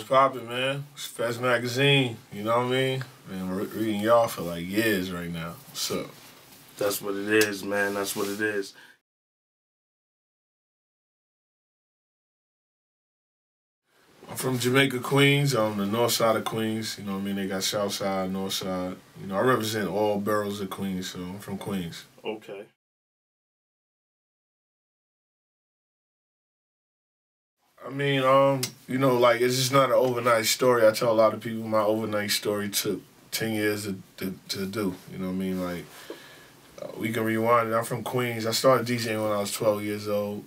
poppin', man? It's Fest Magazine, you know what I mean? Man, we're reading y'all for like years right now. What's up? That's what it is, man. That's what it is. I'm from Jamaica, Queens. I'm the north side of Queens. You know what I mean? They got south side, north side. You know, I represent all boroughs of Queens, so I'm from Queens. Okay. I mean, you know, like, it's just not an overnight story. I tell a lot of people my overnight story took 10 years to do. You know what I mean? Like, we can rewind it. I'm from Queens. I started DJing when I was 12 years old.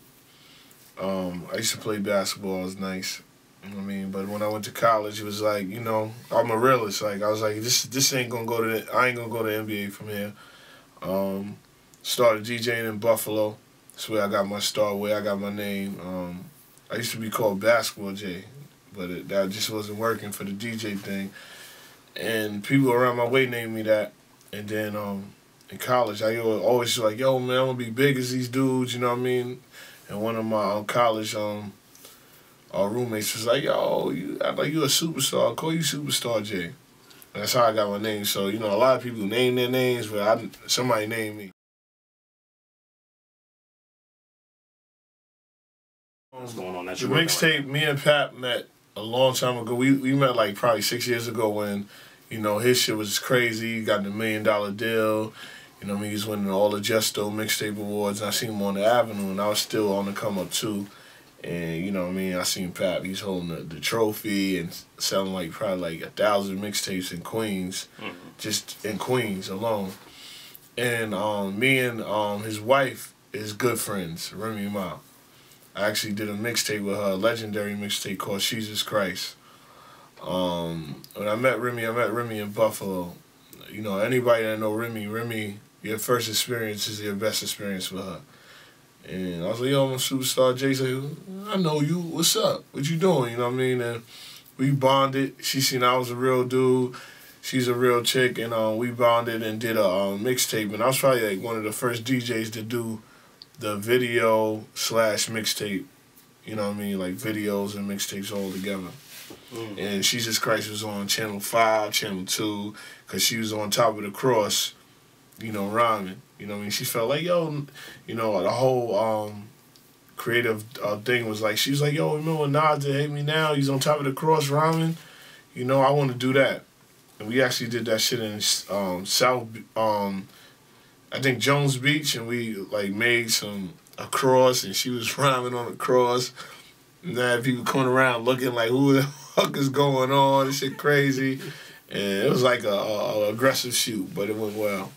I used to play basketball. It was nice. You know what I mean? But when I went to college, it was like, you know, I'm a realist. Like, I was like, this ain't gonna go to I ain't gonna go to NBA from here. Started DJing in Buffalo. That's where I got my start, where I got my name. I used to be called Basketball J, but that just wasn't working for the DJ thing. And people around my way named me that. And then in college, I always like, yo, man, I'm gonna be big as these dudes, you know what I mean? And one of my college roommates was like, yo, you act like you a superstar. I'll call you Superstar J. And that's how I got my name. So, you know, a lot of people name their names, but somebody named me. What's going on? That's the your mixtape, me and Pap met a long time ago. We met like probably 6 years ago when, you know, his shit was crazy. He got the $1 Million deal. You know what I mean? He was winning all the Justo mixtape awards. And I seen him on the Avenue, and I was still on the come up too. And you know what I mean? I seen Pap. He's holding the trophy and selling like probably like 1,000 mixtapes in Queens, just in Queens alone. And me and his wife is good friends, Remy Ma. I actually did a mixtape with her, a legendary mixtape called Jesus Christ. When I met Remy in Buffalo. You know, anybody that know Remy, your first experience is your best experience with her. And I was like, yo, I'm a Superstar J. Like, I know you. What's up? What you doing? You know what I mean? And we bonded. She seen I was a real dude. She's a real chick. And we bonded and did a mixtape. And I was probably like one of the first DJs to do the video / mixtape, you know what I mean, like videos and mixtapes all together. And Jesus Christ was on Channel 5, Channel 2, because she was on top of the cross, you know, rhyming. You know what I mean? She felt like, yo, you know, the whole creative thing was like, she was like, yo, remember when Nas did Hate Me Now? He's on top of the cross rhyming. You know, I want to do that. And we actually did that shit in South, I think Jones Beach, and we like made a cross, and she was rhyming on the cross. And then people coming around looking like, who the fuck is going on? This shit crazy. And it was like a aggressive shoot, but it went well.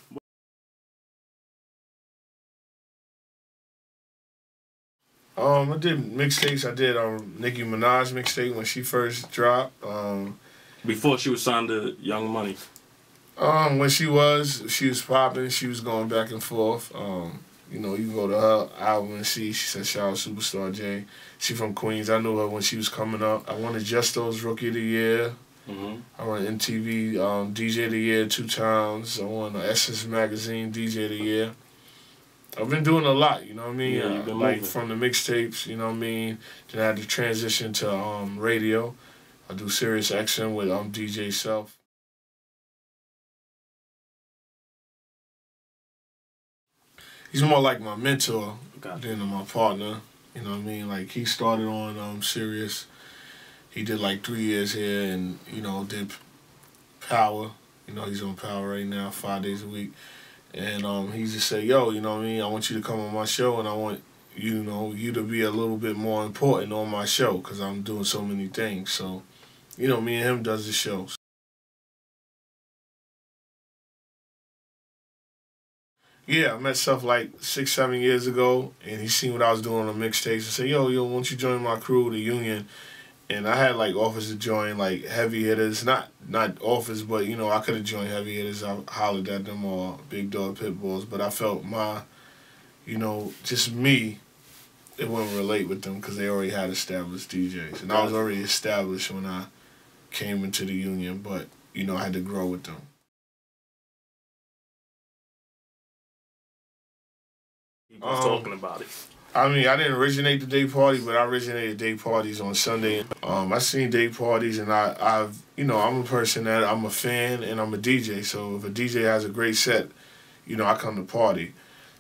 I did mixtapes. I did Nicki Minaj mixtape when she first dropped. Before she was signed to Young Money. When she was popping, she was going back and forth. You know, you can go to her album and see. She said, shout out Superstar J. She from Queens. I knew her when she was coming up. I won the Justo's Rookie of the Year. I won MTV DJ of the Year 2 times. I won the Essence Magazine DJ of the Year. I've been doing a lot, you know what I mean? Yeah, you've been like moving. From the mixtapes, you know what I mean? Then I had to transition to radio. I do Sirius XM with DJ Self. He's more like my mentor than my partner. You know what I mean? Like, he started on Sirius. He did like 3 years here and, you know, did Power. You know, he's on Power right now, 5 days a week. And he just said, yo, you know what I mean? I want you to come on my show, and I want, you know, you to be a little bit more important on my show because I'm doing so many things. So, you know, me and him does the show. Yeah, I met Self like 6, 7 years ago, and he seen what I was doing on mixtapes and said, yo, why don't you join my crew, the Union? And I had like offers to join like heavy hitters, not offers, but you know, I could have joined heavy hitters. I hollered at them or Big Dog Pitbulls, but I felt you know, just me, it wouldn't relate with them because they already had established DJs. And I was already established when I came into the Union, but you know, I had to grow with them. He was talking about it. I mean, I didn't originate the day party, but I originated day parties on Sunday. I seen day parties, and I've, you know, I'm a person that I'm a fan and I'm a DJ. So if a DJ has a great set, you know, I come to party.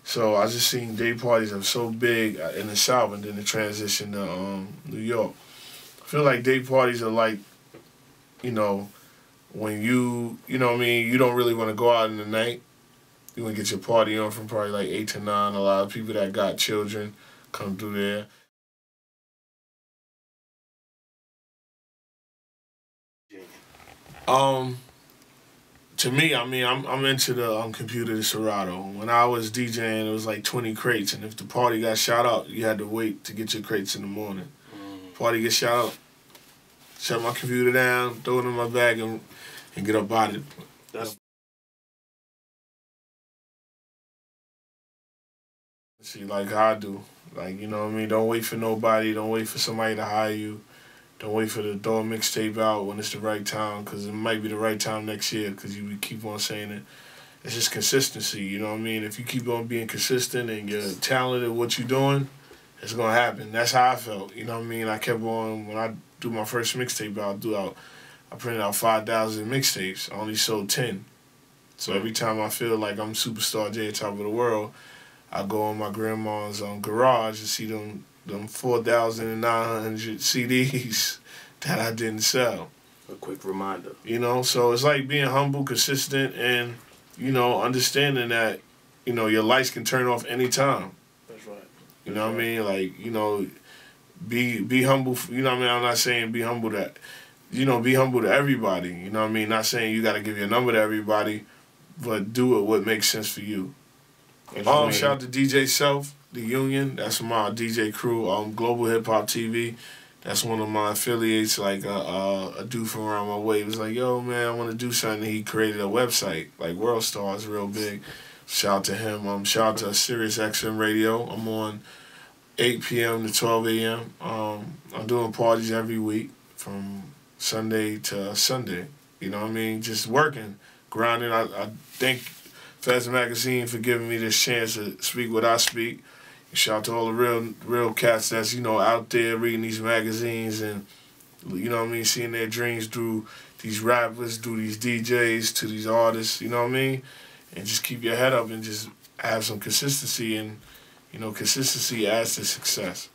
So I just seen day parties that are so big in the South, and then the transition to New York. I feel like day parties are like, you know, when you know what I mean, you don't really want to go out in the night. You want to get your party on from probably like 8 to 9. A lot of people that got children come through there. To me, I mean, I'm into the computer, the Serato. When I was DJing, it was like 20 crates, and if the party got shot out, you had to wait to get your crates in the morning. Party gets shot out, shut my computer down, throw it in my bag, and get up out of it. That's See, like how I do. Like, you know what I mean? Don't wait for nobody. Don't wait for somebody to hire you. Don't wait for the throw a mixtape out when it's the right time, because it might be the right time next year, because you keep on saying it. It's just consistency, you know what I mean? If you keep on being consistent and you're talented at what you're doing, it's going to happen. That's how I felt, you know what I mean? I kept on, when I do my first mixtape I printed out 5,000 mixtapes. I only sold 10. So every time I feel like I'm Superstar J, top of the world, I go on my grandma's garage and see them 4,900 CDs that I didn't sell. a quick reminder. You know, so it's like being humble, consistent, and, you know, understanding that, you know, your lights can turn off anytime. That's right. You know what I mean? Like, you know, be humble. You know what I mean? I'm not saying be humble to, you know, be humble to everybody. You know what I mean? Not saying you got to give your number to everybody, but do it what makes sense for you. Shout out to DJ Self, The Union. That's my DJ crew. Global Hip Hop TV. That's one of my affiliates. Like a dude from around my way was like, "Yo, man, I want to do something." He created a website. Like World Star is real big. Shout out to him. Shout out to Sirius XM Radio. I'm on 8 p.m. to 12 a.m. I'm doing parties every week from Sunday to Sunday. You know what I mean? Just working, grinding. I thank Fez Magazine for giving me this chance to speak what I speak. Shout out to all the real cats that's, you know, out there reading these magazines and, you know what I mean, seeing their dreams through these rappers, through these DJs, to these artists, you know what I mean? And just keep your head up and just have some consistency, and, you know, consistency adds to success.